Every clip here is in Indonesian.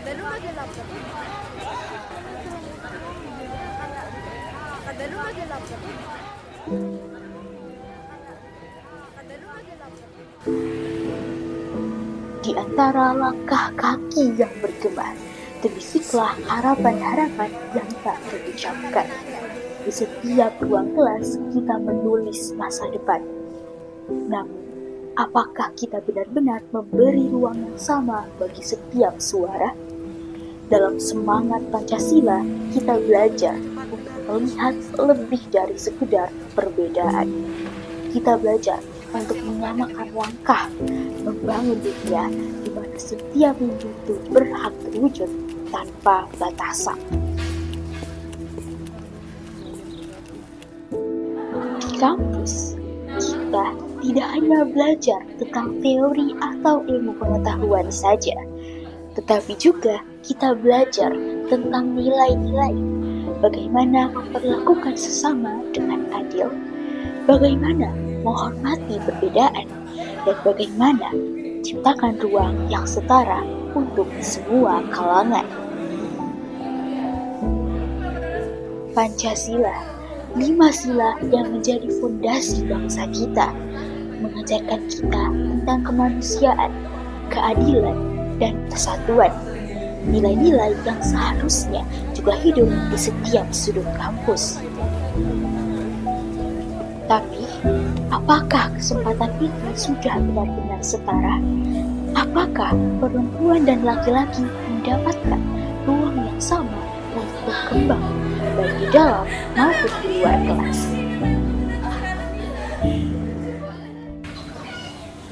Kadaluma dell'acqua. Kadaluma dell'acqua. Kadaluma dell'acqua. Di antara langkah kaki yang bergema, terbisiklah harapan-harapan yang tak terucapkan. Di setiap ruang kelas kita menulis masa depan. Namun, apakah kita benar-benar memberi ruang yang sama bagi setiap suara? Dalam semangat Pancasila, kita belajar untuk melihat lebih dari sekedar perbedaan. Kita belajar untuk menyamakan langkah, membangun dunia di mana setiap mimpi itu berhak terwujud tanpa batasan. Di kampus, kita tidak hanya belajar tentang teori atau ilmu pengetahuan saja, tetapi juga kita belajar tentang nilai-nilai, bagaimana memperlakukan sesama dengan adil, bagaimana menghormati perbedaan, dan bagaimana menciptakan ruang yang setara untuk semua kalangan. Pancasila, 5 sila yang menjadi fondasi bangsa kita, mengajarkan kita tentang kemanusiaan, keadilan, dan kesatuan. Nilai-nilai yang seharusnya juga hidup di setiap sudut kampus. Tapi, apakah kesempatan itu sudah benar-benar setara? Apakah perempuan dan laki-laki mendapatkan ruang yang sama untuk berkembang, baik di dalam maupun di luar kelas?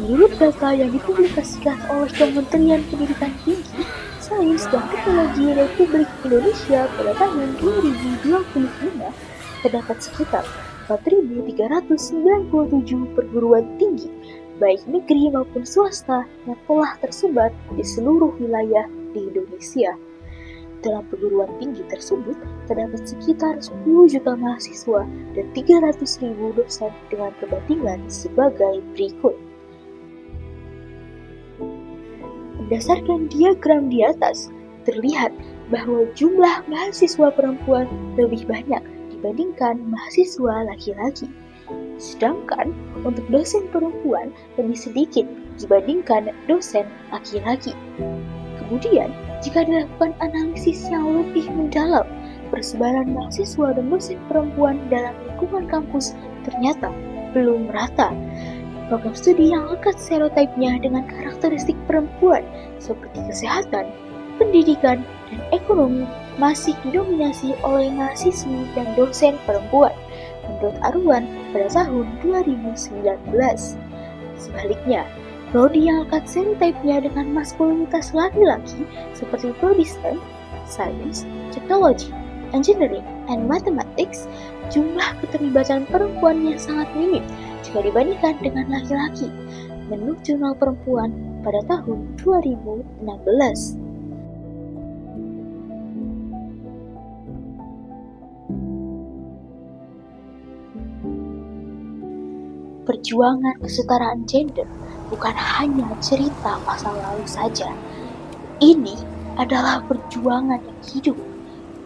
Menurut data yang dipublikasikan oleh Kementerian Pendidikan Tinggi, Sains dan Teknologi Republik Indonesia pada tahun 2025, terdapat sekitar 4.397 perguruan tinggi, baik negeri maupun swasta, yang telah tersebar di seluruh wilayah di Indonesia. Dalam perguruan tinggi tersebut, terdapat sekitar 10 juta mahasiswa dan 300.000 dosen dengan perbandingan sebagai berikut. Berdasarkan diagram di atas, terlihat bahwa jumlah mahasiswa perempuan lebih banyak dibandingkan mahasiswa laki-laki. Sedangkan untuk dosen perempuan lebih sedikit dibandingkan dosen laki-laki. Kemudian, jika dilakukan analisis yang lebih mendalam, persebaran mahasiswa dan dosen perempuan dalam lingkungan kampus ternyata belum merata. Program studi yang lekat stereotipnya dengan karakteristik perempuan seperti kesehatan, pendidikan, dan ekonomi masih didominasi oleh mahasiswi dan dosen perempuan, menurut Arwan pada tahun 2019. Sebaliknya, prodi yang lekat stereotipnya dengan maskulinitas laki-laki seperti prodi STEM, Science, Technology, Engineering, and Mathematics, jumlah keterlibatan perempuannya sangat minim jika dibandingkan dengan laki-laki, menurut Jurnal Perempuan pada tahun 2016. Perjuangan kesetaraan gender bukan hanya cerita masa lalu saja. Ini adalah perjuangan yang hidup,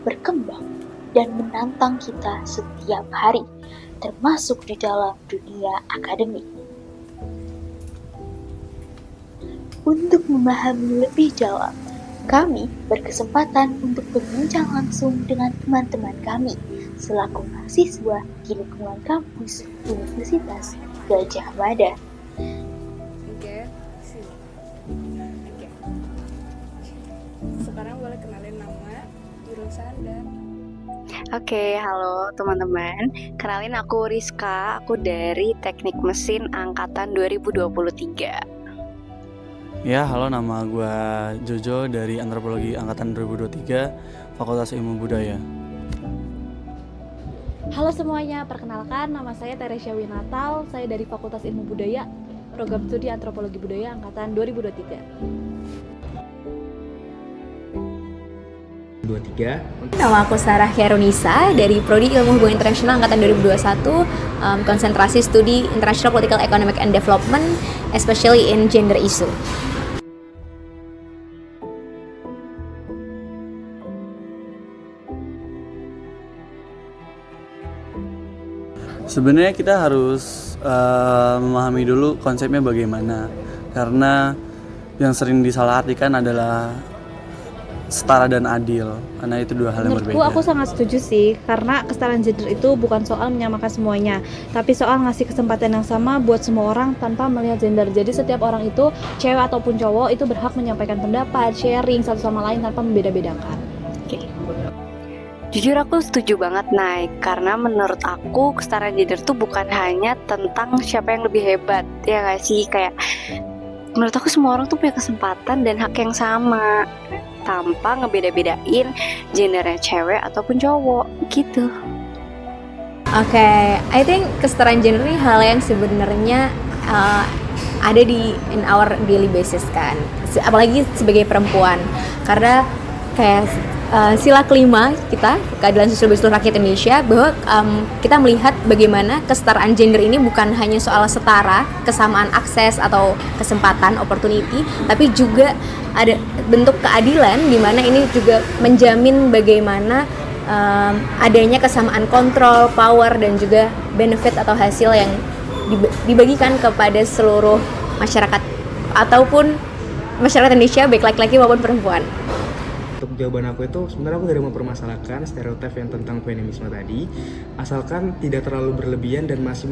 berkembang, dan menantang kita setiap hari, termasuk di dalam dunia akademik. Untuk memahami lebih dalam, kami berkesempatan untuk berbincang langsung dengan teman-teman kami selaku mahasiswa di lingkungan kampus Universitas Gadjah Mada. Oke, sini. Oke. Sekarang boleh kenalin nama, jurusan, dan... Oke, halo teman-teman. Kenalin aku Rizka, aku dari Teknik Mesin Angkatan 2023. Ya, halo, nama gue Jojo dari Antropologi Angkatan 2023, Fakultas Ilmu Budaya. Halo semuanya, perkenalkan nama saya Teresia Winatal, saya dari Fakultas Ilmu Budaya, Program Studi Antropologi Budaya Angkatan 2023. 23. Nama aku Sarah Khairunisa dari Prodi Ilmu Hubungan Internasional Angkatan 2021, konsentrasi studi International Political Economic and Development, especially in gender issue. Sebenarnya kita harus memahami dulu konsepnya bagaimana, karena yang sering disalahartikan adalah setara dan adil, karena itu dua hal yang Menurutku berbeda. aku sangat setuju sih, karena kesetaraan gender itu bukan soal menyamakan semuanya, tapi soal ngasih kesempatan yang sama buat semua orang tanpa melihat gender. Jadi setiap orang itu, cewek ataupun cowok, itu berhak menyampaikan pendapat, sharing satu sama lain tanpa membeda-bedakan. Jujur aku setuju banget Naik, karena menurut aku kesetaraan gender tuh bukan hanya tentang siapa yang lebih hebat, ya gak sih? Kayak menurut aku semua orang tuh punya kesempatan dan hak yang sama tanpa ngebeda-bedain gendernya cewek ataupun cowok gitu. Oke, I think kesetaraan gender ini hal yang sebenarnya ada di in our daily basis kan, apalagi sebagai perempuan, karena kayak sila kelima kita, keadilan sosial bagi seluruh rakyat Indonesia, bahwa kita melihat bagaimana kesetaraan gender ini bukan hanya soal setara, kesamaan akses atau kesempatan, opportunity, tapi juga ada bentuk keadilan di mana ini juga menjamin bagaimana adanya kesamaan kontrol, power, dan juga benefit atau hasil yang dibagikan kepada seluruh masyarakat ataupun masyarakat Indonesia, baik laki-laki maupun perempuan. Untuk jawaban aku itu sebenarnya aku tidak mempermasalahkan stereotip yang tentang feminisme tadi, asalkan tidak terlalu berlebihan dan masih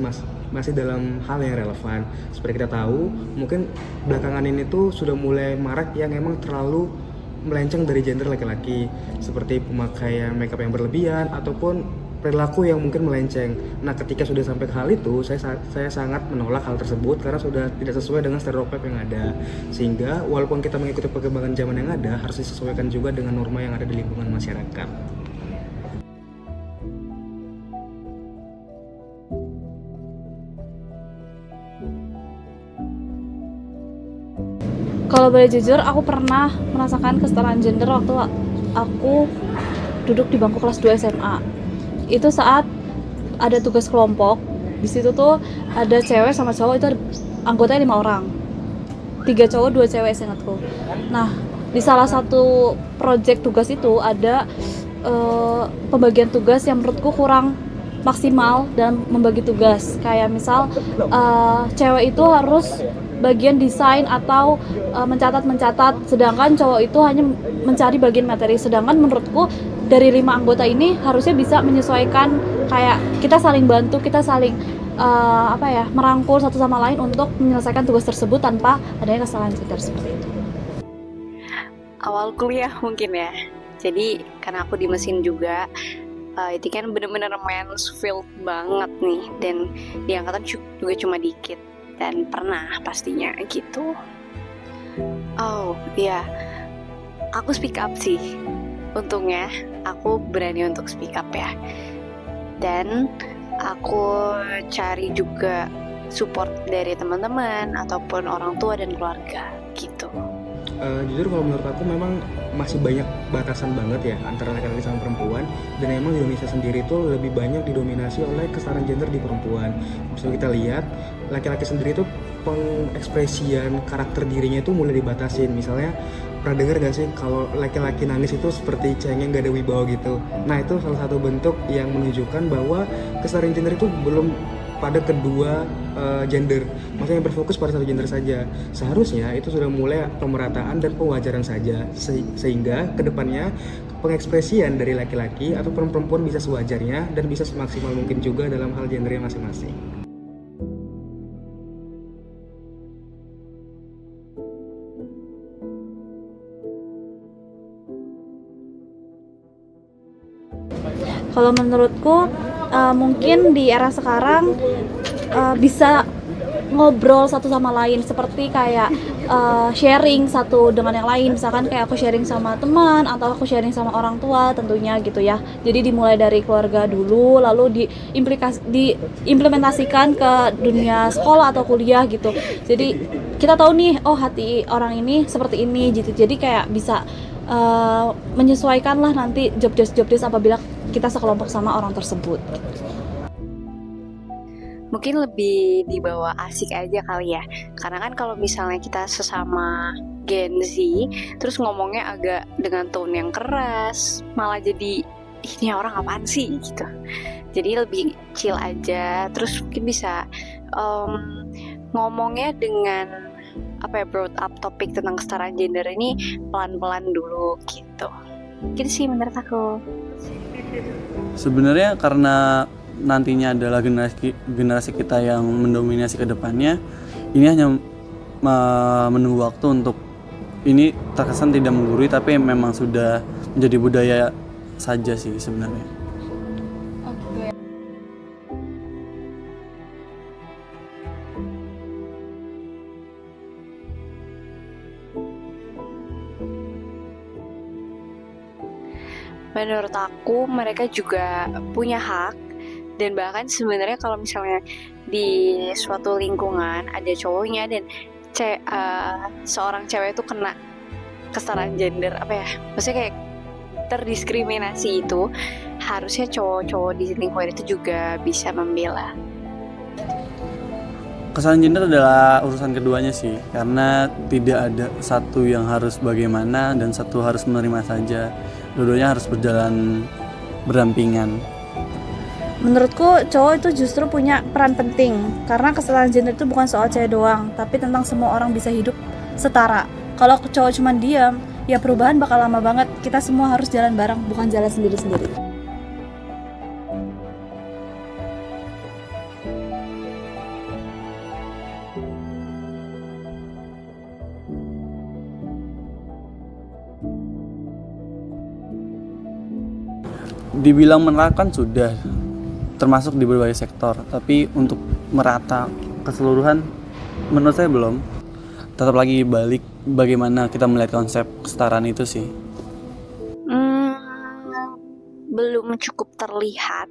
dalam hal yang relevan. Seperti kita tahu, mungkin belakangan ini tuh sudah mulai marak yang emang terlalu melenceng dari gender laki-laki, seperti pemakaian makeup yang berlebihan ataupun perilaku yang mungkin melenceng. Nah, ketika sudah sampai ke hal itu, saya sangat menolak hal tersebut karena sudah tidak sesuai dengan stereotip yang ada. Sehingga walaupun kita mengikuti perkembangan zaman yang ada, harus disesuaikan juga dengan norma yang ada di lingkungan masyarakat. Kalau boleh jujur, aku pernah merasakan kesetaraan gender waktu aku duduk di bangku kelas 2 SMA. Itu saat ada tugas kelompok. Di situ tuh ada cewek sama cowok, itu anggotanya 5 orang. 3 cowok, 2 cewek seingatku. Nah, di salah satu project tugas itu ada pembagian tugas yang menurutku kurang maksimal dalam membagi tugas. Kayak misal cewek itu harus bagian desain atau mencatat, sedangkan cowok itu hanya mencari bagian materi. Sedangkan menurutku dari 5 anggota ini harusnya bisa menyesuaikan, kayak kita saling bantu, kita saling merangkul satu sama lain untuk menyelesaikan tugas tersebut tanpa adanya kesalahan gender seperti itu. Awal kuliah mungkin ya. Jadi karena aku di mesin juga, itu kan bener-bener men's field banget nih, dan di angkatan juga cuma dikit. Dan pernah pastinya gitu. Oh iya, aku speak up sih. Untungnya aku berani untuk speak up ya. Dan aku cari juga support dari teman-teman ataupun orang tua dan keluarga gitu. Jujur kalau menurut aku memang masih banyak batasan banget ya antara laki-laki sama perempuan, dan emang di Indonesia sendiri tuh lebih banyak didominasi oleh kesetaraan gender di perempuan. Maksudnya kita lihat laki-laki sendiri tuh pengekspresian karakter dirinya itu mulai dibatasin. Misalnya pernah dengar gak sih kalau laki-laki nangis itu seperti cengeng gak ada wibawa gitu. Nah, itu salah satu bentuk yang menunjukkan bahwa kesetaraan gender itu belum pada kedua gender, maksudnya berfokus pada satu gender saja. Seharusnya itu sudah mulai pemerataan dan pewajaran saja, sehingga kedepannya pengekspresian dari laki-laki atau perempuan bisa sewajarnya dan bisa semaksimal mungkin juga dalam hal gendernya masing-masing. Kalau menurutku mungkin di era sekarang bisa ngobrol satu sama lain, seperti kayak sharing satu dengan yang lain. Misalkan kayak aku sharing sama teman atau aku sharing sama orang tua tentunya gitu ya. Jadi dimulai dari keluarga dulu, lalu diimplementasikan ke dunia sekolah atau kuliah gitu. Jadi kita tahu nih, oh hati orang ini seperti ini gitu. Jadi kayak bisa menyesuaikan lah nanti job desk apabila kita sekelompok sama orang tersebut. Mungkin lebih dibawa asik aja kali ya. Karena kan kalau misalnya kita sesama Gen Z terus ngomongnya agak dengan tone yang keras, malah jadi ini orang apaan sih gitu. Jadi lebih chill aja, terus mungkin bisa ngomongnya dengan brought up topik tentang kesetaraan gender ini pelan-pelan dulu gitu. Gitu sih menurut aku. Sebenarnya karena nantinya adalah generasi kita yang mendominasi ke depannya, ini hanya menunggu waktu untuk ini terkesan tidak menggurui, tapi memang sudah menjadi budaya saja sih sebenarnya. Menurut aku mereka juga punya hak, dan bahkan sebenarnya kalau misalnya di suatu lingkungan ada cowoknya dan seorang cewek itu kena kesetaraan gender, maksudnya kayak terdiskriminasi, itu harusnya cowok-cowok di lingkungan itu juga bisa membela. Kesetaraan gender adalah urusan keduanya sih, karena tidak ada satu yang harus bagaimana dan satu harus menerima saja. Dua-duanya harus berjalan berdampingan. Menurutku cowok itu justru punya peran penting, karena kesetaraan gender itu bukan soal cewek doang, tapi tentang semua orang bisa hidup setara. Kalau cowok cuma diam, ya perubahan bakal lama banget. Kita semua harus jalan bareng, bukan jalan sendiri-sendiri. Dibilang menerapkan sudah, termasuk di berbagai sektor, tapi untuk merata keseluruhan menurut saya belum. Tetap lagi balik bagaimana kita melihat konsep kesetaraan itu sih. Belum cukup terlihat,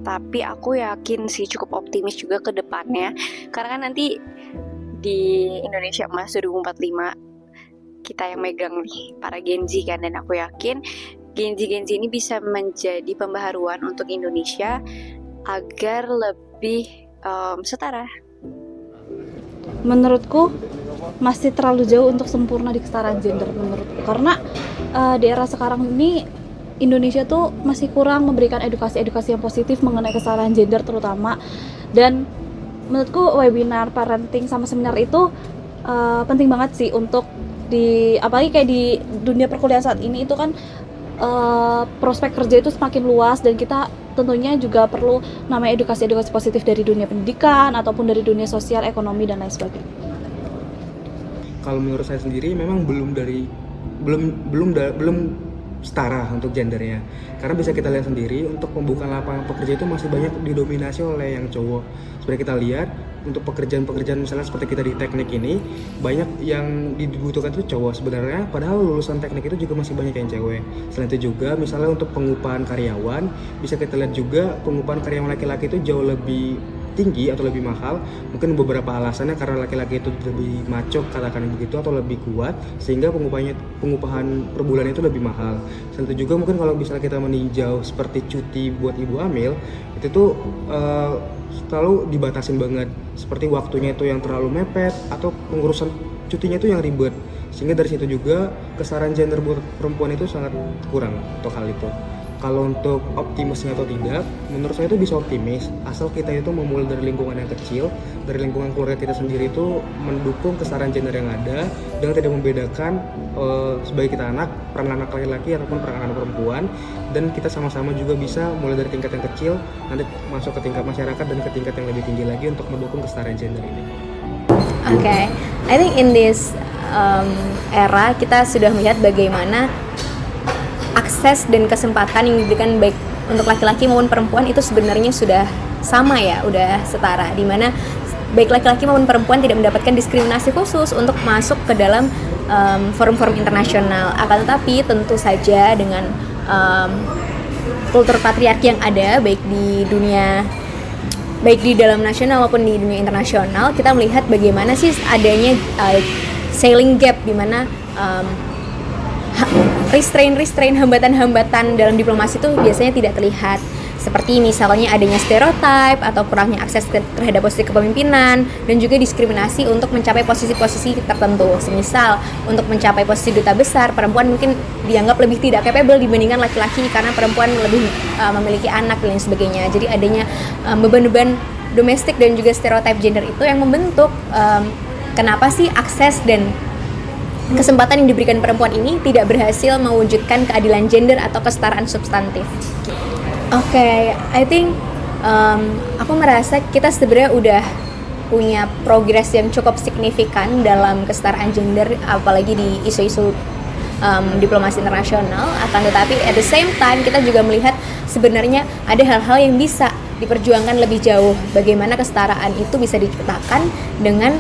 tapi aku yakin sih cukup optimis juga ke depannya, karena kan nanti di Indonesia Emas 2045 kita yang megang nih, para Gen Z kan, dan aku yakin Gen Z ini bisa menjadi pembaharuan untuk Indonesia agar lebih setara. Menurutku masih terlalu jauh untuk sempurna di kesetaraan gender menurutku, karena di era sekarang ini Indonesia tuh masih kurang memberikan edukasi yang positif mengenai kesetaraan gender terutama. Dan menurutku webinar parenting sama seminar itu penting banget sih untuk apalagi kayak di dunia perkuliahan saat ini itu kan prospek kerja itu semakin luas, dan kita tentunya juga perlu namanya edukasi positif dari dunia pendidikan ataupun dari dunia sosial, ekonomi, dan lain sebagainya. Kalau menurut saya sendiri memang belum setara untuk gendernya, karena bisa kita lihat sendiri untuk pembukaan lapangan pekerja itu masih banyak didominasi oleh yang cowok. Seperti kita lihat untuk pekerjaan-pekerjaan misalnya seperti kita di teknik ini, banyak yang dibutuhkan itu cowok sebenarnya, padahal lulusan teknik itu juga masih banyak yang cewek. Selain itu juga misalnya untuk pengupahan karyawan, bisa kita lihat juga pengupahan karyawan laki-laki itu jauh lebih tinggi atau lebih mahal. Mungkin beberapa alasannya karena laki-laki itu lebih maco, katakan begitu, atau lebih kuat, sehingga pengupahan per bulan itu lebih mahal. Selain itu juga mungkin kalau misalnya kita meninjau seperti cuti buat ibu hamil, itu tuh selalu dibatasin banget, seperti waktunya itu yang terlalu mepet atau pengurusan cutinya itu yang ribet, sehingga dari situ juga kesetaraan gender buat perempuan itu sangat kurang untuk hal itu. Kalau untuk optimisnya atau tidak, menurut saya itu bisa optimis asal kita itu memulai dari lingkungan yang kecil, dari lingkungan keluarga kita sendiri itu mendukung kesetaraan gender yang ada dengan tidak membedakan sebagai kita anak, peran anak laki-laki ataupun peran anak perempuan, dan kita sama-sama juga bisa mulai dari tingkat yang kecil nanti masuk ke tingkat masyarakat dan ke tingkat yang lebih tinggi lagi untuk mendukung kesetaraan gender ini. Okay, I think in this era kita sudah melihat bagaimana akses dan kesempatan yang diberikan baik untuk laki-laki maupun perempuan itu sebenarnya sudah sama ya, udah setara, dimana baik laki-laki maupun perempuan tidak mendapatkan diskriminasi khusus untuk masuk ke dalam forum-forum internasional. Akan tetapi tentu saja dengan kultur patriarki yang ada baik di dalam nasional maupun di dunia internasional, kita melihat bagaimana sih adanya sailing gap, di mana restrain hambatan-hambatan dalam diplomasi itu biasanya tidak terlihat, seperti misalnya adanya stereotip atau kurangnya akses terhadap posisi kepemimpinan, dan juga diskriminasi untuk mencapai posisi-posisi tertentu. Semisal untuk mencapai posisi duta besar, perempuan mungkin dianggap lebih tidak capable dibandingkan laki-laki karena perempuan lebih memiliki anak dan lain sebagainya. Jadi adanya beban-beban domestik dan juga stereotip gender itu yang membentuk kenapa sih akses dan kesempatan yang diberikan perempuan ini tidak berhasil mewujudkan keadilan gender atau kesetaraan substantif. Oke, I think aku merasa kita sebenarnya udah punya progres yang cukup signifikan dalam kesetaraan gender, apalagi di isu-isu diplomasi internasional. Akan tetapi at the same time kita juga melihat sebenarnya ada hal-hal yang bisa diperjuangkan lebih jauh. Bagaimana kesetaraan itu bisa diciptakan dengan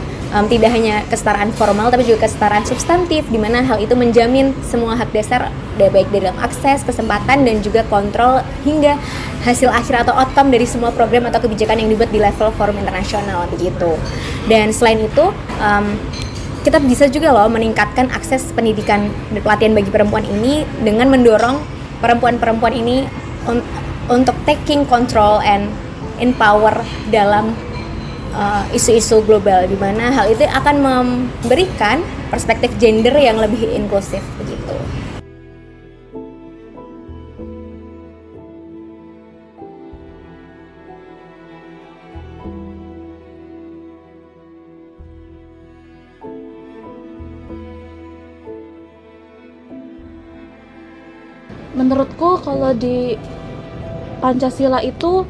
tidak hanya kesetaraan formal tapi juga kesetaraan substantif, di mana hal itu menjamin semua hak dasar baik dari dalam akses, kesempatan, dan juga kontrol hingga hasil akhir atau outcome dari semua program atau kebijakan yang dibuat di level forum internasional begitu. Dan selain itu kita bisa juga loh meningkatkan akses pendidikan dan pelatihan bagi perempuan ini dengan mendorong perempuan-perempuan ini untuk taking control and empower dalam isu-isu global, di mana hal itu akan memberikan perspektif gender yang lebih inklusif begitu. Menurutku kalau di Pancasila itu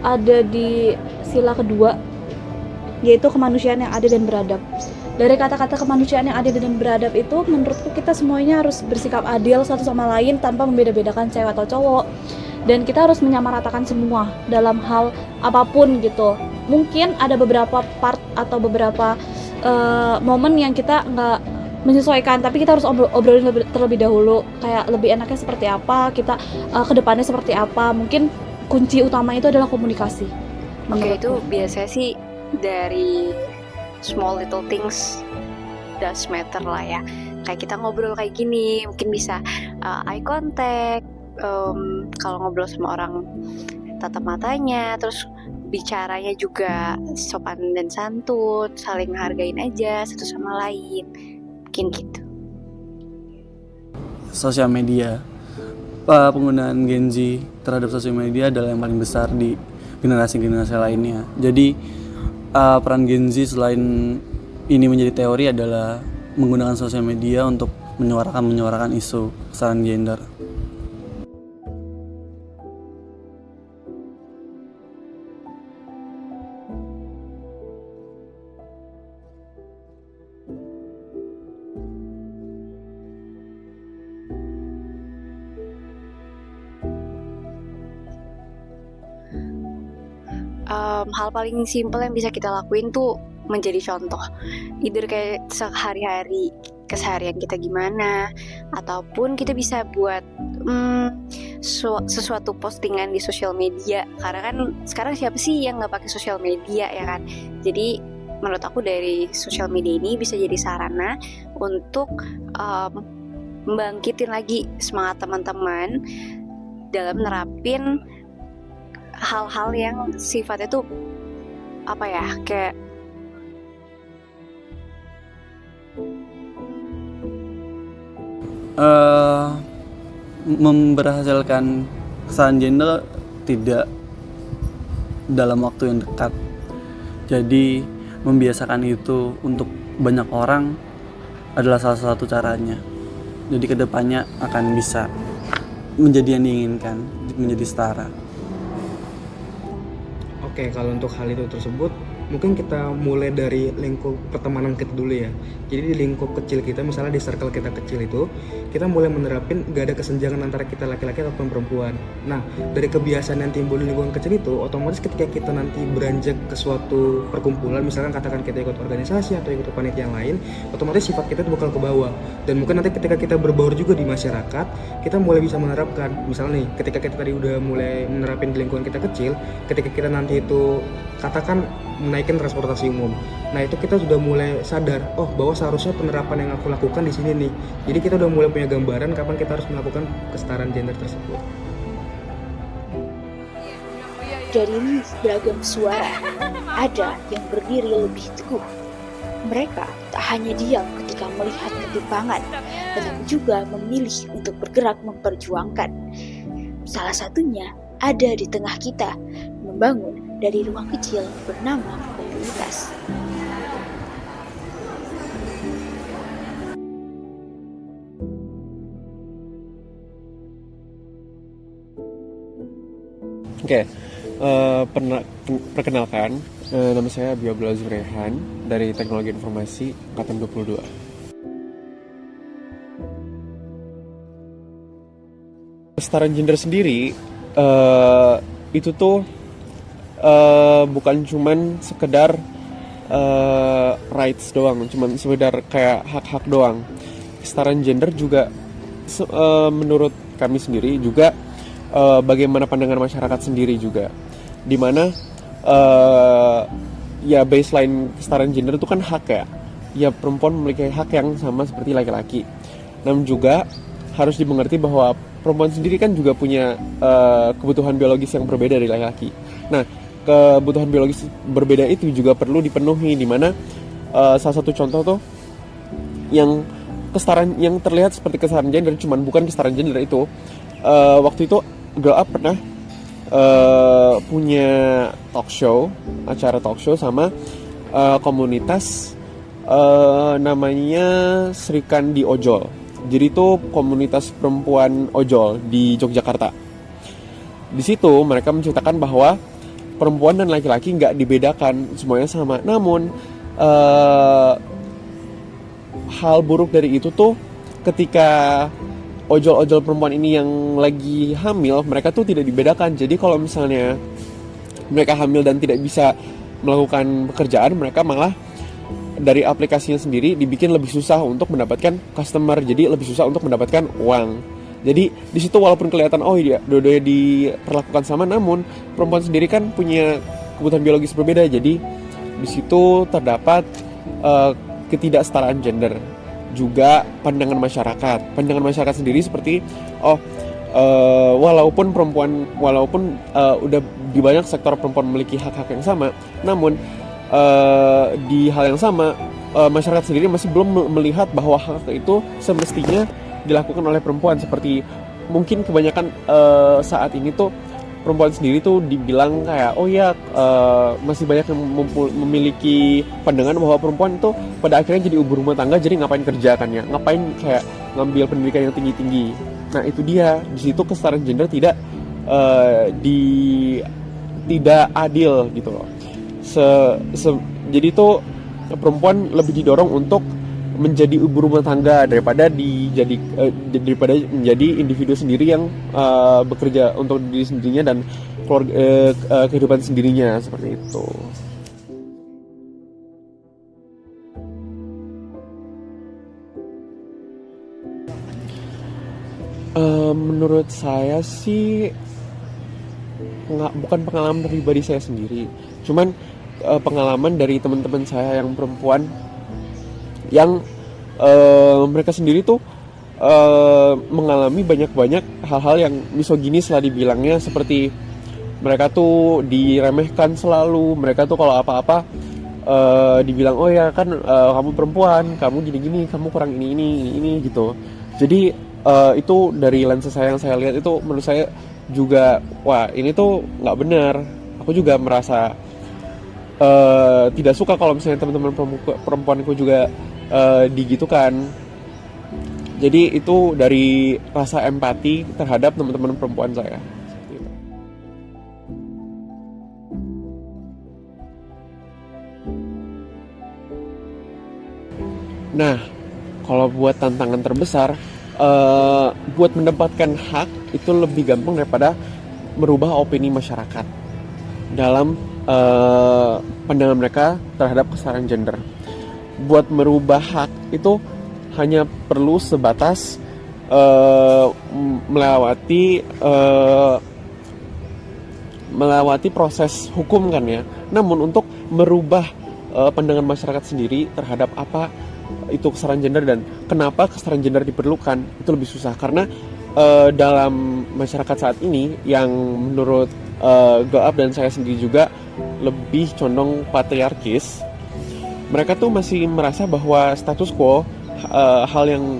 ada di sila kedua, yaitu kemanusiaan yang adil dan beradab. Dari kata-kata kemanusiaan yang adil dan beradab itu, menurutku kita semuanya harus bersikap adil satu sama lain tanpa membeda-bedakan cewek atau cowok, dan kita harus menyamaratakan semua dalam hal apapun gitu. Mungkin ada beberapa part atau beberapa momen yang kita nggak menyesuaikan, tapi kita harus obrolin terlebih dahulu, kayak lebih enaknya seperti apa, kita kedepannya seperti apa. Mungkin kunci utama itu adalah komunikasi. Oke, itu biasanya sih dari small little things does matter lah ya. Kayak kita ngobrol kayak gini, mungkin bisa eye contact, kalau ngobrol sama orang tatap matanya, terus bicaranya juga sopan dan santun, saling hargain aja satu sama lain, mungkin gitu. Sosial media, penggunaan Gen Z terhadap sosial media adalah yang paling besar di generasi-generasi lainnya. Jadi peran Gen Z selain ini menjadi teori adalah menggunakan sosial media untuk menyuarakan isu kesetaraan gender. Hal paling simpel yang bisa kita lakuin tuh menjadi contoh, either kayak sehari-hari keseharian kita gimana, ataupun kita bisa buat sesuatu postingan di sosial media, karena kan sekarang siapa sih yang nggak pakai sosial media ya kan. Jadi menurut aku dari sosial media ini bisa jadi sarana untuk membangkitin lagi semangat teman-teman dalam nerapin hal-hal yang sifatnya tuh apa ya, kayak memberhasilkan kesetaraan gender tidak dalam waktu yang dekat. Jadi membiasakan itu untuk banyak orang adalah salah satu caranya. Jadi kedepannya akan bisa menjadi yang diinginkan, menjadi setara. Oke, kalau untuk hal itu tersebut, mungkin kita mulai dari lingkup pertemanan kita dulu ya. Jadi di lingkup kecil kita, misalnya di circle kita kecil itu, kita mulai menerapin gak ada kesenjangan antara kita laki-laki ataupun perempuan. Nah, dari kebiasaan yang timbul di lingkungan kecil itu, otomatis ketika kita nanti beranjak ke suatu perkumpulan, misalkan katakan kita ikut organisasi atau ikut panitia yang lain, otomatis sifat kita itu bakal ke bawah. Dan mungkin nanti ketika kita berbaur juga di masyarakat, kita mulai bisa menerapkan, misalnya nih, ketika kita tadi udah mulai menerapin di lingkungan kita kecil, ketika kita nanti itu katakan menaikkan transportasi umum. Nah, itu kita sudah mulai sadar, oh bahwa seharusnya penerapan yang aku lakukan di sini nih. Jadi kita udah mulai punya gambaran kapan kita harus melakukan kesetaraan gender tersebut. Dari beragam suara, ada yang berdiri lebih teguh. Mereka tak hanya diam ketika melihat ketimpangan, tetapi juga memilih untuk bergerak memperjuangkan. Salah satunya ada di tengah kita, membangun dari ruang kecil bernama komunitas. Oke, perkenalkan, nama saya Bio Abdul Rehan dari Teknologi Informasi Angkatan 22. Kesetaraan gender sendiri itu tuh bukan cuman sekedar rights doang, cuman sekedar kayak hak-hak doang. Kesetaraan gender juga menurut kami sendiri juga bagaimana pandangan masyarakat sendiri juga, dimana ya baseline kesetaraan gender itu kan hak ya perempuan memiliki hak yang sama seperti laki-laki. Namun juga harus dimengerti bahwa perempuan sendiri kan juga punya kebutuhan biologis yang berbeda dari laki-laki. Nah, kebutuhan biologis berbeda itu juga perlu dipenuhi, dimana salah satu contoh tuh yang kesetaraan yang terlihat seperti kesetaraan gender, cuman bukan kesetaraan gender itu. Waktu itu Glow Up pernah punya acara talk show sama komunitas namanya Srikandi Ojol. Jadi itu komunitas perempuan ojol di Yogyakarta. Di situ mereka menceritakan bahwa perempuan dan laki-laki nggak dibedakan, semuanya sama. Namun hal buruk dari itu tuh ketika ojol-ojol perempuan ini yang lagi hamil, mereka tuh tidak dibedakan. Jadi kalau misalnya mereka hamil dan tidak bisa melakukan pekerjaan, mereka malah dari aplikasinya sendiri dibikin lebih susah untuk mendapatkan customer, jadi lebih susah untuk mendapatkan uang. Jadi di situ walaupun kelihatan iya dua-duanya diperlakukan sama, namun perempuan sendiri kan punya kebutuhan biologis berbeda. Jadi di situ terdapat ketidaksetaraan gender. Juga pandangan masyarakat sendiri seperti walaupun udah di banyak sektor perempuan memiliki hak-hak yang sama, namun di hal yang sama masyarakat sendiri masih belum melihat bahwa hak itu semestinya dilakukan oleh perempuan. Seperti mungkin kebanyakan saat ini tuh perempuan sendiri tuh dibilang kayak masih banyak yang memiliki pandangan bahwa perempuan itu pada akhirnya jadi ibu rumah tangga, jadi ngapain kerja kan ya, ngapain kayak ngambil pendidikan yang tinggi-tinggi. Nah itu dia, di situ kesetaraan gender tidak adil gitu loh. Jadi tuh perempuan lebih didorong untuk menjadi ibu rumah tangga daripada menjadi individu sendiri yang bekerja untuk diri sendirinya dan kehidupan sendirinya, seperti itu. Menurut saya sih bukan pengalaman pribadi saya sendiri, cuman pengalaman dari teman-teman saya yang perempuan yang mereka sendiri tuh mengalami banyak hal-hal yang misoginis lah dibilangnya, seperti mereka tuh diremehkan selalu. Mereka tuh kalau apa-apa dibilang kamu perempuan, kamu gini-gini, kamu kurang ini gitu. Jadi itu dari lensa saya yang saya lihat itu menurut saya juga ini tuh nggak benar. Aku juga merasa tidak suka kalau misalnya teman-teman perempuanku juga digitukan. Jadi itu dari rasa empati terhadap teman-teman perempuan saya. Nah, kalau buat tantangan terbesar, buat mendapatkan hak itu lebih gampang daripada merubah opini masyarakat dalam pandangan mereka terhadap kesetaraan gender. Buat merubah hak itu hanya perlu sebatas melewati proses hukum kan ya. Namun untuk merubah pandangan masyarakat sendiri terhadap apa itu kesetaraan gender dan kenapa kesetaraan gender diperlukan, itu lebih susah. Karena dalam masyarakat saat ini yang menurut Go Up dan saya sendiri juga lebih condong patriarkis, mereka tuh masih merasa bahwa status quo, hal yang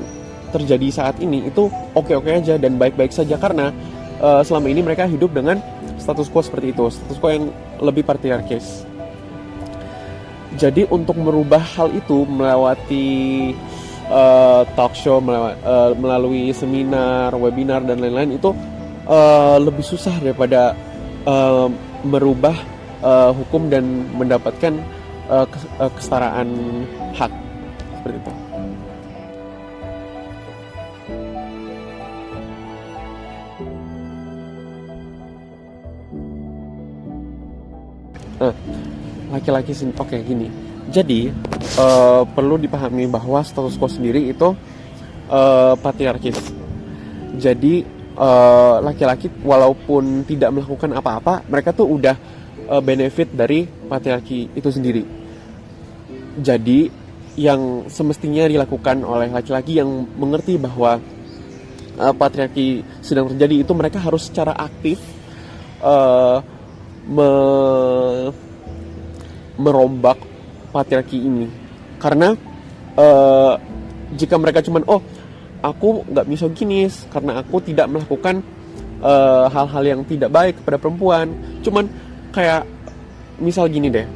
terjadi saat ini itu oke-oke aja dan baik-baik saja, karena selama ini mereka hidup dengan status quo seperti itu, status quo yang lebih patriarkis. Jadi untuk merubah hal itu melewati talk show, melalui seminar, webinar dan lain-lain itu lebih susah daripada merubah hukum dan mendapatkan kesetaraan hak seperti itu. Laki-laki oke gini. Jadi perlu dipahami bahwa status quo sendiri itu patriarkis. Jadi laki-laki walaupun tidak melakukan apa-apa, mereka tuh udah benefit dari patriarki itu sendiri. Jadi yang semestinya dilakukan oleh laki-laki yang mengerti bahwa patriarki sedang terjadi itu, mereka harus secara aktif merombak patriarki ini. Karena jika mereka cuman aku nggak misoginis karena aku tidak melakukan hal-hal yang tidak baik kepada perempuan, cuman kayak misal gini deh,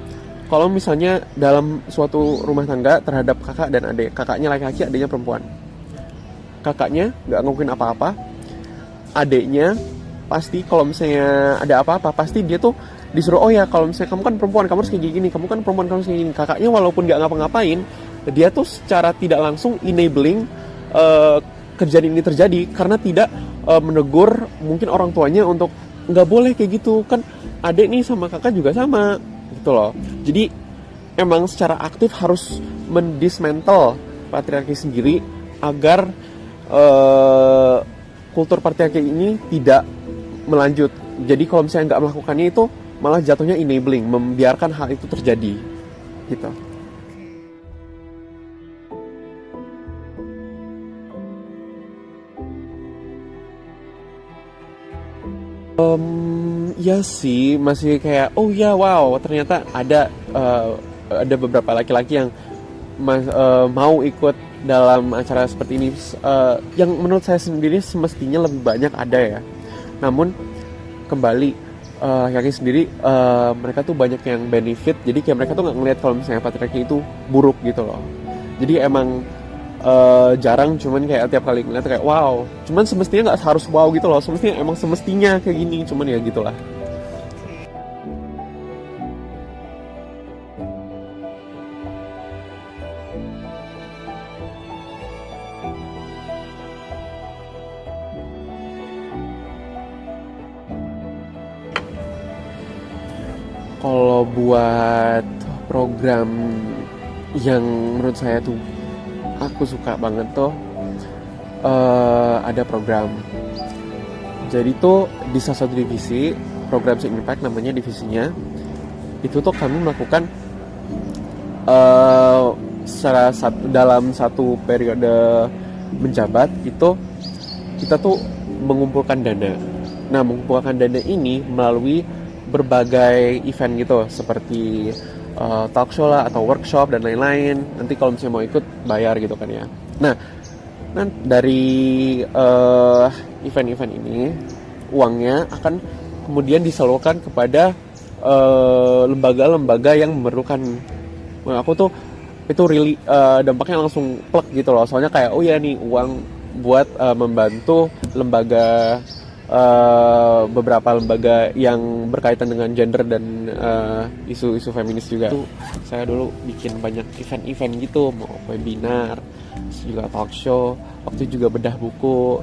kalau misalnya dalam suatu rumah tangga terhadap kakak dan adik, kakaknya laki-laki, adiknya perempuan, kakaknya nggak ngelakuin apa-apa, adiknya pasti kalau misalnya ada apa-apa pasti dia tuh disuruh, kalau misalnya kamu kan perempuan kamu harus kayak gini, kamu kan perempuan kamu harus kayak gini. Kakaknya walaupun nggak ngapa-ngapain, dia tuh secara tidak langsung enabling kejadian ini terjadi karena tidak menegur mungkin orang tuanya untuk nggak boleh kayak gitu. Kan adik nih sama kakak juga sama gitu loh. Jadi emang secara aktif harus mendismantle patriarki sendiri agar kultur patriarki ini tidak melanjut. Jadi kalau misalnya nggak melakukannya itu malah jatuhnya enabling, membiarkan hal itu terjadi gitu. Ya sih, masih kayak wow, ternyata ada beberapa laki-laki yang mau ikut dalam acara seperti ini, yang menurut saya sendiri semestinya lebih banyak ada ya. Namun kembali laki-laki sendiri mereka tuh banyak yang benefit, jadi kayak mereka tuh nggak ngelihat kalau misalnya patriarki itu buruk gitu loh. Jadi emang jarang, cuman kayak tiap kali ngeliat kayak wow, cuman semestinya nggak harus wow gitu loh, semestinya kayak gini, cuman ya gitulah. Kalau buat program yang menurut saya tuh aku suka banget tuh, ada program. Jadi tuh di salah satu divisi program Impact namanya divisinya, itu tuh kami melakukan dalam satu periode menjabat itu kita tuh mengumpulkan dana. Nah, mengumpulkan dana ini melalui berbagai event gitu, seperti talk show lah atau workshop dan lain-lain. Nanti kalau misalnya mau ikut bayar gitu kan ya. Nah dari event-event ini uangnya akan kemudian disalurkan kepada lembaga-lembaga yang memerlukan. Nah, aku tuh itu really dampaknya langsung plek gitu loh. Soalnya kayak nih uang buat membantu lembaga, beberapa lembaga yang berkaitan dengan gender dan isu-isu feminis juga. Itu saya dulu bikin banyak event-event gitu, mau webinar, juga talk show, waktu juga bedah buku,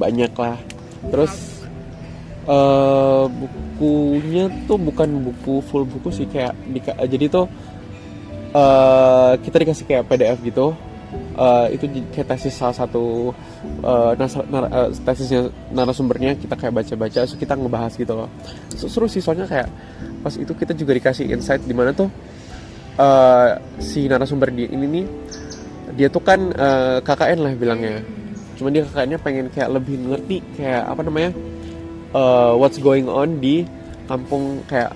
banyak lah. Terus bukunya tuh bukan buku full buku sih, kayak jadi tuh kita dikasih kayak PDF gitu. Itu kayak tesis salah satu tesisnya narasumbernya, kita kayak baca-baca, so kita ngebahas gitu loh. Seru sih, soalnya kayak pas itu kita juga dikasih insight di mana tuh si narasumber ini nih dia tuh kan KKN lah bilangnya. Cuma dia KKN-nya pengen kayak lebih ngerti kayak apa namanya what's going on di kampung, kayak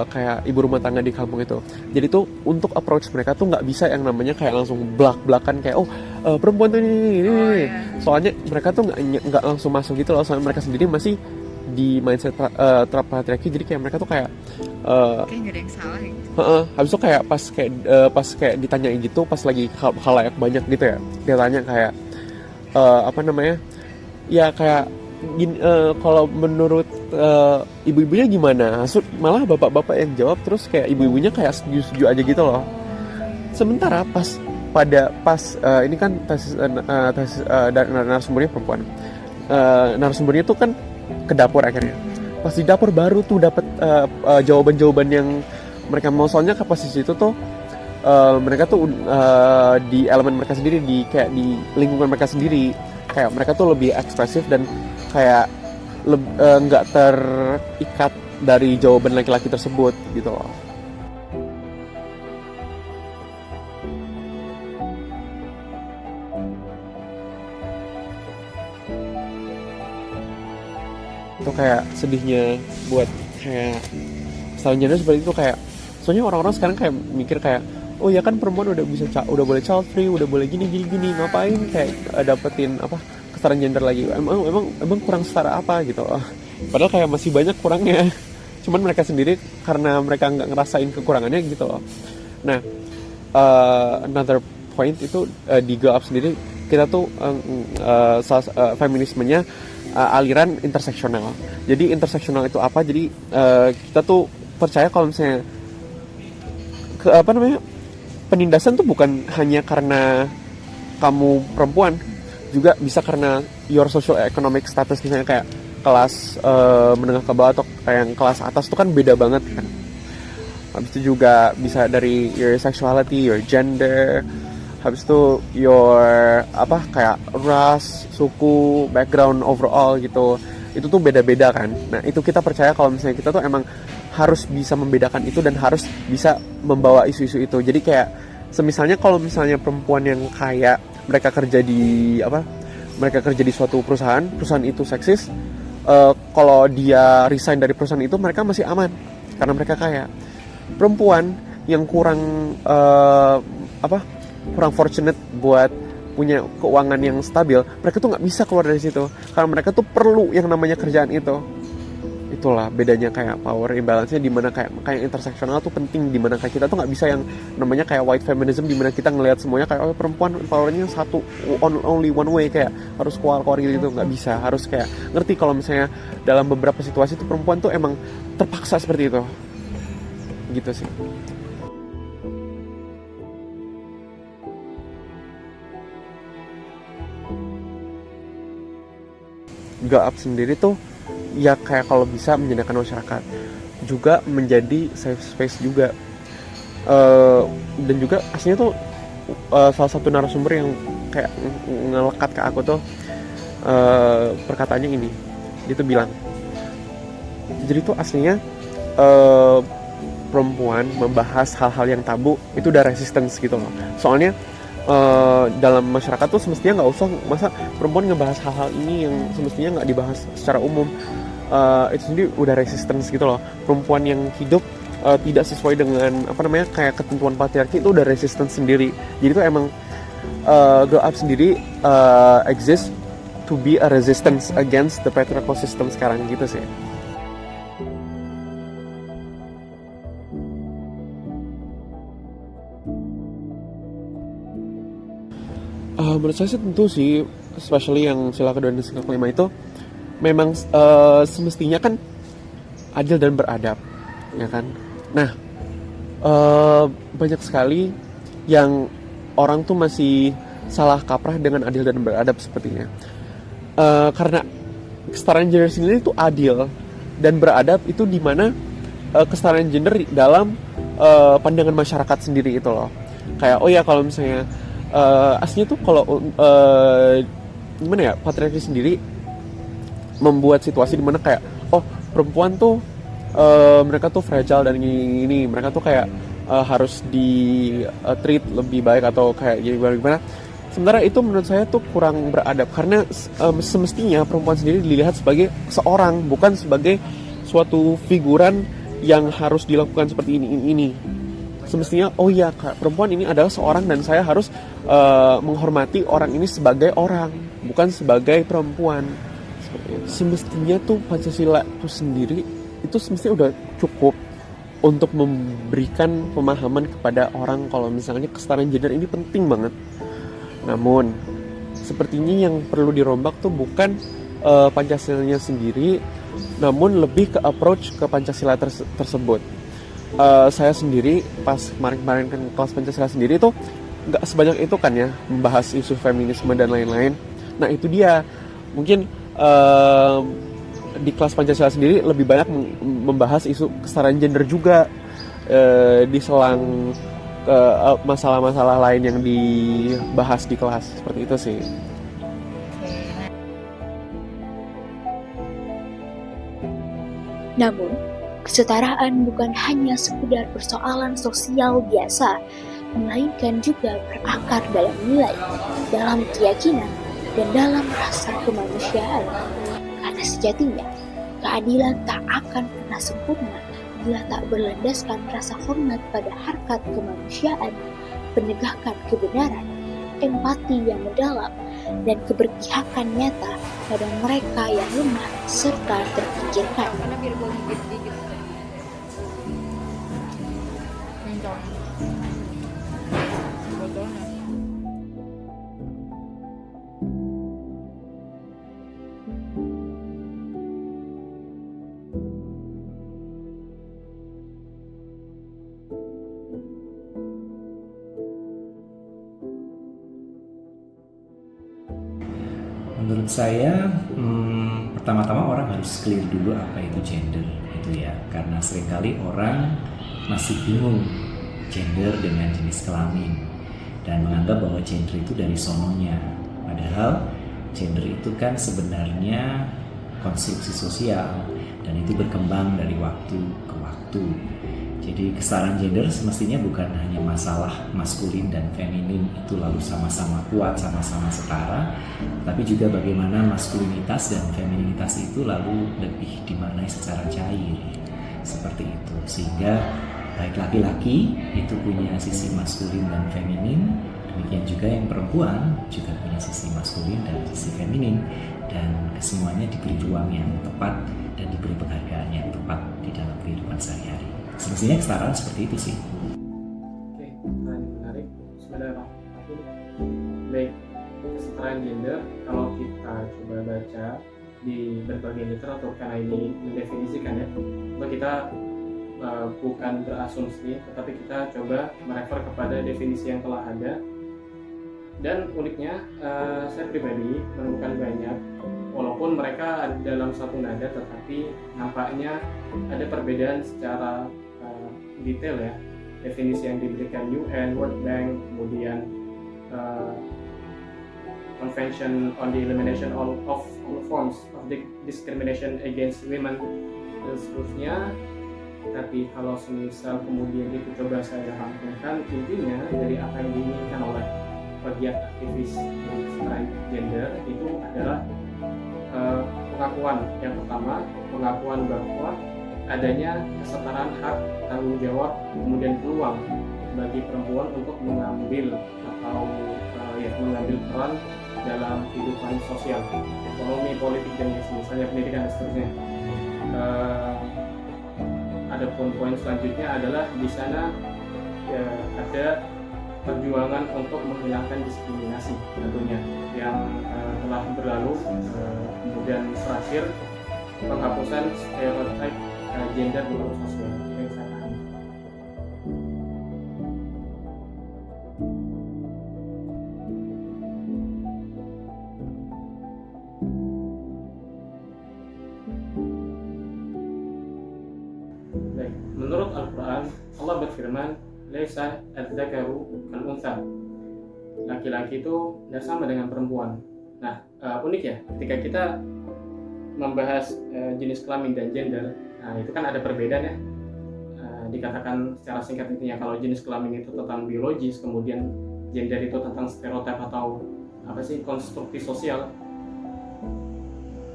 kayak ibu rumah tangga di kampung itu. Jadi tuh untuk approach mereka tuh nggak bisa yang namanya kayak langsung belak-belakan kayak perempuan tuh ini. Soalnya mereka tuh nggak langsung masuk gitu loh, soalnya mereka sendiri masih di mindset patriarki. Jadi kayak mereka tuh kayak Kayak nggak ada yang salah gitu. habis itu kayak pas kayak ditanyain gitu, pas lagi khalayak banyak gitu ya, dia tanya kayak apa namanya ya kayak gini, kalau menurut ibu-ibunya gimana? Malah bapak-bapak yang jawab, terus kayak ibu-ibunya kayak setuju-setuju aja gitu loh. Sementara pas ini kan tesis narasumbernya perempuan, narasumbernya tuh kan ke dapur akhirnya. Pas di dapur baru tuh dapat jawaban-jawaban yang mereka mau, soalnya ke posisi itu tuh mereka tuh di elemen mereka sendiri, di kayak di lingkungan mereka sendiri, kayak mereka tuh lebih ekspresif dan kayak nggak terikat dari jawaban laki-laki tersebut gitu loh. Itu kayak sedihnya buat kayak selanjutnya seperti itu, kayak soalnya orang-orang sekarang kayak mikir kayak oh ya kan perempuan udah boleh child free, udah boleh gini, ngapain kayak dapetin apa kesetaraan gender lagi, emang kurang setara apa gitu. Padahal kayak masih banyak kurangnya, cuman mereka sendiri karena mereka nggak ngerasain kekurangannya gitu loh. Nah another point itu di Glow Up sendiri kita tuh feminismenya aliran interseksional. Jadi interseksional itu apa? Jadi kita tuh percaya kalau misalnya penindasan tuh bukan hanya karena kamu perempuan, juga bisa karena your social economic status, misalnya kayak kelas menengah ke bawah atau yang kelas atas tuh kan beda banget kan. Habis itu juga bisa dari your sexuality, your gender, habis itu your kayak ras, suku, background overall gitu. Itu tuh beda-beda kan. Nah, itu kita percaya kalau misalnya kita tuh emang harus bisa membedakan itu dan harus bisa membawa isu-isu itu. Jadi kayak semisalnya kalau misalnya perempuan yang kaya, mereka kerja di suatu perusahaan itu seksis, kalau dia resign dari perusahaan itu mereka masih aman karena mereka kaya. Perempuan yang kurang fortunate buat punya keuangan yang stabil, mereka tuh nggak bisa keluar dari situ karena mereka tuh perlu yang namanya kerjaan itu. Itulah bedanya kayak power imbalance-nya, dimana kayak interseksional tuh penting, dimana kayak kita tuh nggak bisa yang namanya kayak white feminism, dimana kita ngelihat semuanya kayak perempuan powernya satu only one way, kayak harus keluar gitu, nggak bisa. Harus kayak ngerti kalau misalnya dalam beberapa situasi tuh perempuan tuh emang terpaksa seperti itu gitu sih. Glow Up sendiri tuh ya kayak kalau bisa menyediakan masyarakat juga menjadi safe space juga, dan juga aslinya tuh salah satu narasumber yang kayak ngelekat ke aku tuh perkataannya ini, dia tuh bilang jadi tuh aslinya perempuan membahas hal-hal yang tabu itu udah resistance gitu loh. Soalnya dalam masyarakat tuh semestinya nggak usah, masa perempuan ngebahas hal-hal ini yang semestinya nggak dibahas secara umum. Itu sendiri udah resistance gitu loh. Perempuan yang hidup tidak sesuai dengan kayak ketentuan patriarki itu udah resistance sendiri. Jadi itu emang Glow Up sendiri exist to be a resistance against the patriarchal system sekarang gitu sih. Menurut saya sih tentu sih, especially yang sila kedua dan sila kelima itu memang semestinya kan adil dan beradab, ya kan. Nah, banyak sekali yang orang tuh masih salah kaprah dengan adil dan beradab sepertinya. Karena kesetaraan gender sendiri itu adil dan beradab itu dimana kesetaraan gender dalam pandangan masyarakat sendiri itu loh. Kayak oh ya kalau misalnya aslinya tuh kalau patriarki sendiri membuat situasi dimana kayak oh perempuan tuh mereka tuh fragile dan gini, mereka tuh kayak harus di treat lebih baik atau kayak gimana. Sementara itu menurut saya tuh kurang beradab, karena semestinya perempuan sendiri dilihat sebagai seorang, bukan sebagai suatu figuran yang harus dilakukan seperti ini. Semestinya, oh iya, perempuan ini adalah seorang dan saya harus menghormati orang ini sebagai orang, bukan sebagai perempuan. Semestinya tuh Pancasila itu sendiri itu semestinya udah cukup untuk memberikan pemahaman kepada orang kalau misalnya kesetaraan gender ini penting banget. Namun sepertinya yang perlu dirombak tuh bukan Pancasilanya sendiri, namun lebih ke approach ke Pancasila tersebut. Saya sendiri pas kemarin kan kelas Pancasila sendiri tuh nggak sebanyak itu kan ya, membahas isu feminisme dan lain-lain. Nah itu dia, mungkin di kelas Pancasila sendiri lebih banyak membahas isu kesetaraan gender juga, di selang masalah-masalah lain yang dibahas di kelas, seperti itu sih. Namun, kesetaraan bukan hanya sekedar persoalan sosial biasa, melainkan juga berakar dalam nilai, dalam keyakinan, dan dalam rasa kemanusiaan. Karena sejatinya, keadilan tak akan pernah sempurna bila tak berlandaskan rasa hormat pada harkat kemanusiaan, penegakan kebenaran, empati yang mendalam, dan keberpihakan nyata pada mereka yang lemah serta terpinggirkan. Menurut saya, pertama-tama orang harus clear dulu apa itu gender, gitu ya. Karena seringkali orang masih bingung gender dengan jenis kelamin dan menganggap bahwa gender itu dari sononya. Padahal gender itu kan sebenarnya konstruksi sosial dan itu berkembang dari waktu ke waktu. Jadi kesetaraan gender semestinya bukan hanya masalah maskulin dan feminin itu lalu sama-sama kuat, sama-sama setara, tapi juga bagaimana maskulinitas dan femininitas itu lalu lebih dimaknai secara cair, seperti itu. Sehingga baik laki-laki itu punya sisi maskulin dan feminin, demikian juga yang perempuan juga punya sisi maskulin dan sisi feminin, dan kesemuanya diberi ruang yang tepat dan diberi penghargaan yang tepat di dalam kehidupan sehari-hari. Semestinya kesetaraan seperti itu sih. Oke, pertanyaan menarik. Bismillahirrahmanirrahim. Baik, kesetaraan gender kalau kita coba baca di berbagai literatur, karena ini mendefinisikan ya, untuk kita bukan berasumsi, tetapi kita coba merefer kepada definisi yang telah ada. Dan uniknya, saya pribadi menemukan banyak, walaupun mereka ada dalam satu nada, tetapi nampaknya ada perbedaan secara detail ya. Definisi yang diberikan UN, World Bank, kemudian Convention on the Elimination of all Forms of Discrimination Against Women, dan seterusnya. Tapi kalau semisal kemudian itu coba saya rangkumkan, intinya dari apa yang diinginkan oleh pegiat aktivis kesetaraan gender itu adalah pengakuan. Yang pertama, pengakuan bahwa adanya kesetaraan hak, tanggung jawab, kemudian peluang bagi perempuan untuk mengambil atau mengambil peran dalam kehidupan sosial, ekonomi, politik, dan misalnya pendidikan dan seterusnya. Adapun poin selanjutnya adalah di sana ada perjuangan untuk menghilangkan diskriminasi tentunya yang telah berlalu, kemudian terakhir penghapusan stereotip gender di ruang sosial. Baik, menurut Al-Quran Allah berfirman, "Laisa adzakaru kal untha." Laki-laki itu tidak sama dengan perempuan. Nah, unik ya, ketika kita membahas jenis kelamin dan gender, nah itu kan ada perbedaan ya. dikatakan secara singkat intinya kalau jenis kelamin itu tentang biologis, kemudian gender itu tentang stereotip atau konstruksi sosial.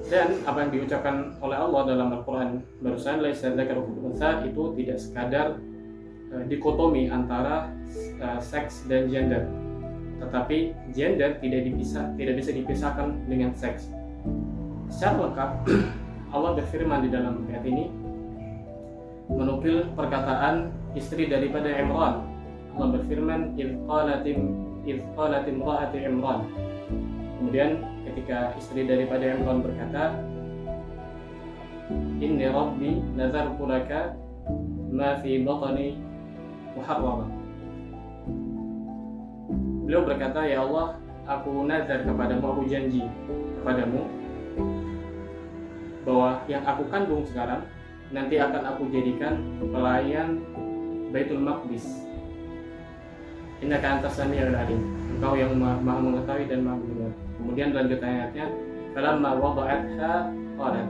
Dan apa yang diucapkan oleh Allah dalam Al-Quran barusan, laisa dzakaru kal untha, itu tidak sekadar dikotomi antara seks dan gender, tetapi gender tidak bisa dipisahkan dengan seks. Secara lengkap Allah berfirman di dalam ayat ini menukil perkataan istri daripada Imran. Allah berfirman, idh qalat imra'atu Imran. Kemudian ketika istri daripada Imran berkata, inni rabbi nazartu laka ma fi batni muharrama. Beliau berkata, ya Allah, aku nazar kepadamu, aku janji kepadamu bahwa yang aku kandung sekarang nanti akan aku jadikan pelayan Baitul Maqdis. Innaka antas samiul alim. Engkau yang maha mengetahui dan maha mendengar. Kemudian lanjutan ayatnya, falamma wada'atha qalat.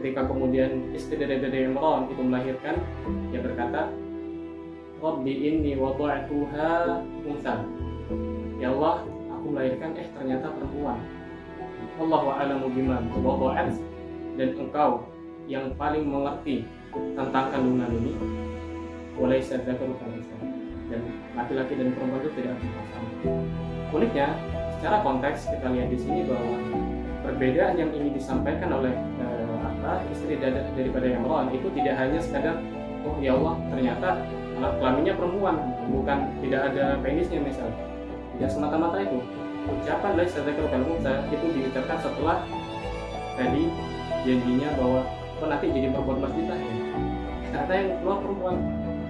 Ketika kemudian istri dari Imran itu melahirkan, dia berkata, Rabbi inni wada'tuha untha. Ya Allah, aku melahirkan ternyata perempuan. Allahu a'lamu bima wada'at, dan engkau yang paling mengerti tentang kandungan ini. Walaysa dzakaru kal untha, dan laki-laki dan perempuan itu tidak sama. Uniknya, secara konteks kita lihat di sini bahwa perbedaan yang ingin disampaikan oleh istri daripada Imran itu tidak hanya sekadar, oh ya Allah, ternyata alat kelaminnya perempuan, bukan tidak ada penisnya misalnya. Tidak semata-mata itu. Ucapan laisa dzakaru kal untha itu diucapkan setelah tadi janjinya bahwa nanti jadi perempuan masjid lah ya. Ternyata yang keluar perempuan.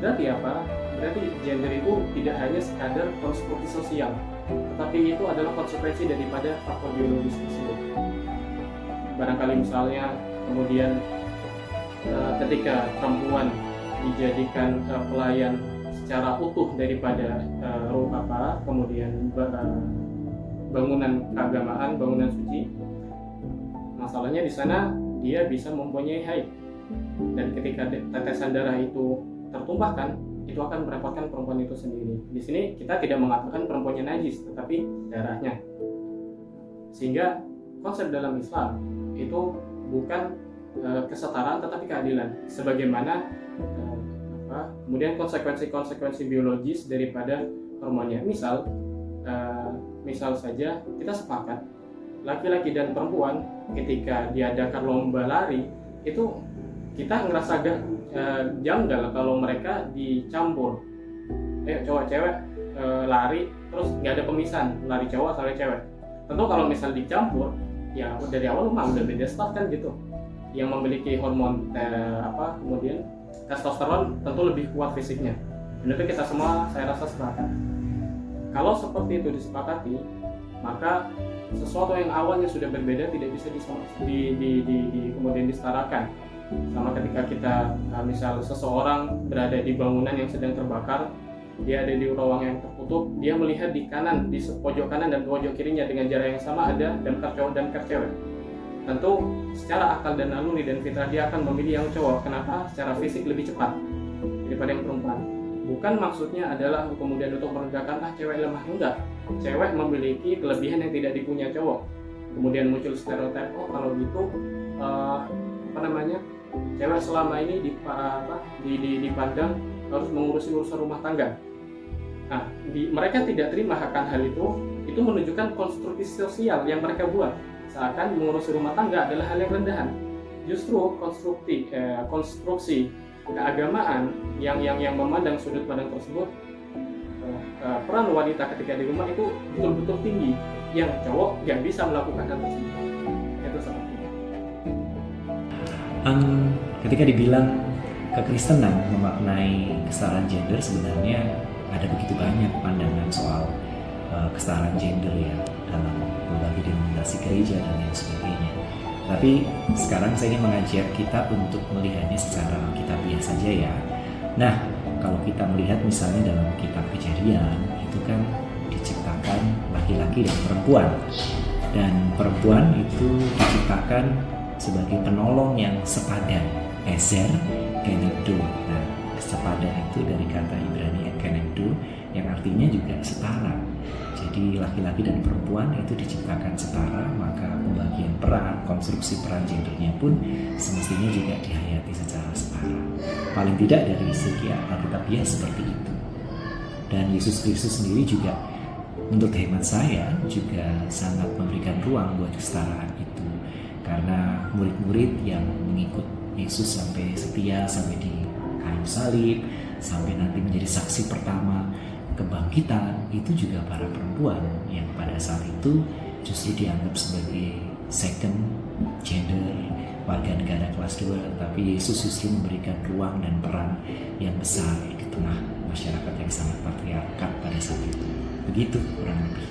Berarti apa? Berarti gender itu tidak hanya sekadar konstruksi sosial, tetapi itu adalah konsekuensi daripada faktor biologis tersebut. Barangkali misalnya kemudian ketika perempuan dijadikan pelayan secara utuh daripada kemudian bangunan keagamaan, bangunan suci, masalahnya di sana dia bisa mempunyai haid, dan ketika tetesan darah itu tertumpahkan, itu akan merepotkan perempuan itu sendiri. Di sini kita tidak mengatakan perempuannya najis, tetapi darahnya. Sehingga konsep dalam Islam itu bukan kesetaraan tetapi keadilan. Sebagaimana kemudian konsekuensi-konsekuensi biologis daripada hormonnya. Misal saja kita sepakat laki-laki dan perempuan ketika diadakan lomba lari itu kita ngerasa janggal kalau mereka dicampur. Cowok cewek lari terus nggak ada pemisahan, lari cowok lari cewek. Tentu kalau misal dicampur, ya dari awal udah beda start kan gitu. Yang memiliki hormon kemudian testosteron tentu lebih kuat fisiknya. Dan itu kita semua saya rasa sepakat. Kalau seperti itu disepakati, maka sesuatu yang awalnya sudah berbeda tidak bisa kemudian disetarakan. Sama ketika kita misal seseorang berada di bangunan yang sedang terbakar, dia ada di ruang yang tertutup, dia melihat di kanan, di pojok kanan dan pojok kirinya dengan jarak yang sama ada damkar cowok dan damkar cewek. Tentu secara akal dan naluri dan fitrah dia akan memilih yang cowok. Kenapa? Secara fisik lebih cepat daripada yang perempuan. Bukan maksudnya adalah kemudian untuk merendahkan cewek lemah, enggak. Cewek memiliki kelebihan yang tidak dipunya cowok. Kemudian muncul stereotip, kalau gitu cewek selama ini dipandang harus mengurusi urusan rumah tangga. Nah, mereka tidak terima akan hal itu menunjukkan konstruksi sosial yang mereka buat, seakan mengurusi rumah tangga adalah hal yang rendahan. Justru konstruksi keagamaan yang memandang sudut pandang tersebut, peran wanita ketika di rumah itu betul-betul tinggi, yang cowok nggak bisa melakukan hal tersebut. Itu seperti itu. Ketika dibilang kekristenan memaknai kesetaraan gender, sebenarnya ada begitu banyak pandangan soal kesetaraan gender ya dalam berbagai denominasi gereja dan lain sebagainya. Tapi sekarang saya ingin mengajak kita untuk melihatnya secara alkitabiah saja ya. Nah, kalau kita melihat misalnya dalam kitab Kejadian, itu kan diciptakan laki-laki dan perempuan. Dan perempuan itu diciptakan sebagai penolong yang sepadan, ezer kenegdo. Nah, Sepadan itu dari kata Ibrani kenegdo yang artinya juga setara. Jadi laki-laki dan perempuan itu diciptakan setara, maka pembagian peran, konstruksi peran gendernya pun semestinya juga dihayati secara setara. Paling tidak dari segi Alkitabiah seperti itu. Dan Yesus Kristus sendiri juga menurut hemat saya juga sangat memberikan ruang buat kesetaraan itu. Karena murid-murid yang mengikut Yesus sampai setia, sampai di kayu salib, sampai nanti menjadi saksi pertama kebangkitan, itu juga para perempuan yang pada saat itu justru dianggap sebagai second gender, warga negara kelas 2, tapi Yesus justru memberikan ruang dan peran yang besar di tengah masyarakat yang sangat patriarkat pada saat itu. Begitu kurang lebih.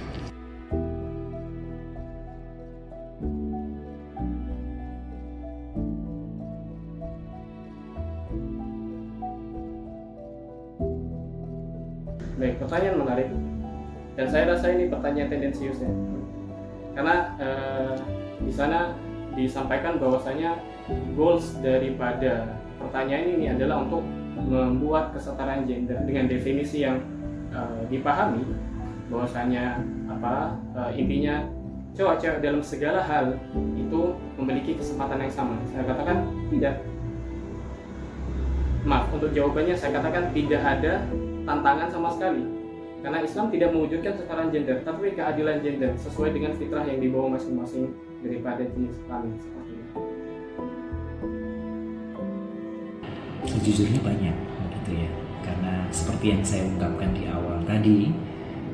Baik, pertanyaan menarik. Dan saya rasa ini pertanyaan tendensius ya. Karena di sana disampaikan bahwasanya goals daripada pertanyaan ini adalah untuk membuat kesetaraan gender dengan definisi yang dipahami bahwasanya intinya cowok-cewek dalam segala hal itu memiliki kesempatan yang sama. Saya katakan tidak. Maaf, untuk jawabannya saya katakan tidak ada tantangan sama sekali, karena Islam tidak mewujudkan kesetaraan gender, tapi keadilan gender sesuai dengan fitrah yang dibawa masing-masing daripada jenis kelamin seperti itu. Sejujurnya banyak begitu ya, karena seperti yang saya ungkapkan di awal tadi,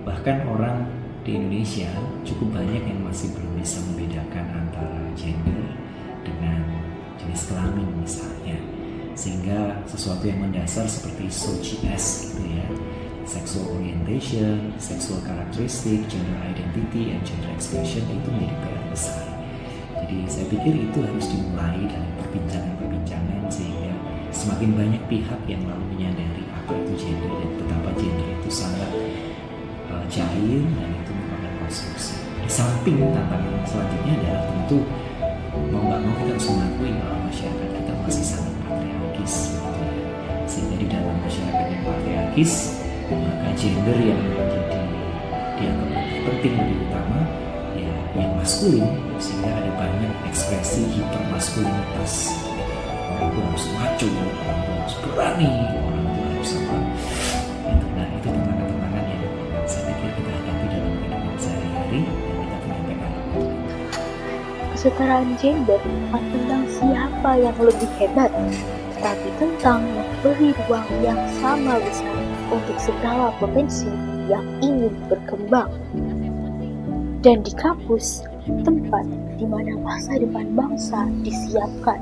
bahkan orang di Indonesia cukup banyak yang masih belum bisa membedakan antara gender dengan jenis kelamin misalnya. Sehingga sesuatu yang mendasar seperti SOGS gitu ya, sexual orientation, sexual characteristic, gender identity, and gender expression itu menjadi PR besar. Jadi saya pikir itu harus dimulai dari perbincangan-perbincangan sehingga semakin banyak pihak yang lalu menyadari apa itu gender dan betapa gender itu sangat cair dan itu merupakan konstruksi. Di samping tantangan selanjutnya adalah tentu mau nggak mau kita harus mengakui bahwa masyarakat kita masih sangat patriarkis, sehingga di dalam masyarakat yang patriarkis maka gender yang menjadi dianggap lebih penting, lebih utama ya yang maskulin, sehingga ada banyak ekspresi hipermaskulinitas. Orang itu harus macho, orang itu harus berani, orang itu harus apa itu. Nah itu tantangan-tantangan yang saya pikir kita hadapi dalam kehidupan sehari-hari dan kita punya PR. Kesetaraan gender bukan tentang siapa yang lebih hebat, tetapi tentang memberi ruang yang sama besar untuk segala potensi yang ingin berkembang. Dan di kampus, tempat di mana masa depan bangsa disiapkan,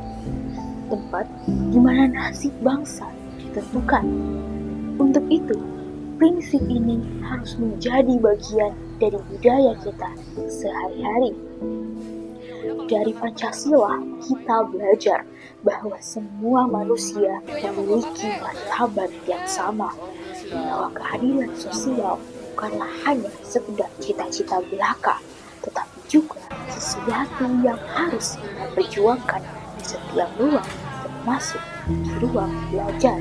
tempat di mana nasib bangsa ditentukan. Untuk itu, prinsip ini harus menjadi bagian dari budaya kita sehari-hari. Dari Pancasila, kita belajar bahwa semua manusia memiliki martabat yang sama, bahwa keadilan sosial bukanlah hanya sekedar cita-cita belaka, tetapi juga sesuatu yang harus kita perjuangkan di setiap ruang, termasuk di ruang belajar.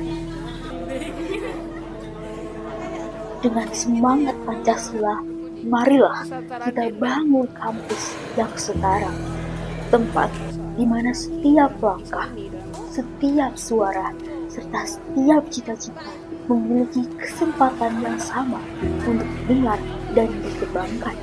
Dengan semangat Pancasila, marilah kita bangun kampus yang setara, tempat di mana setiap langkah, setiap suara, serta setiap cita-cita memiliki kesempatan yang sama untuk didengar dan dikembangkan.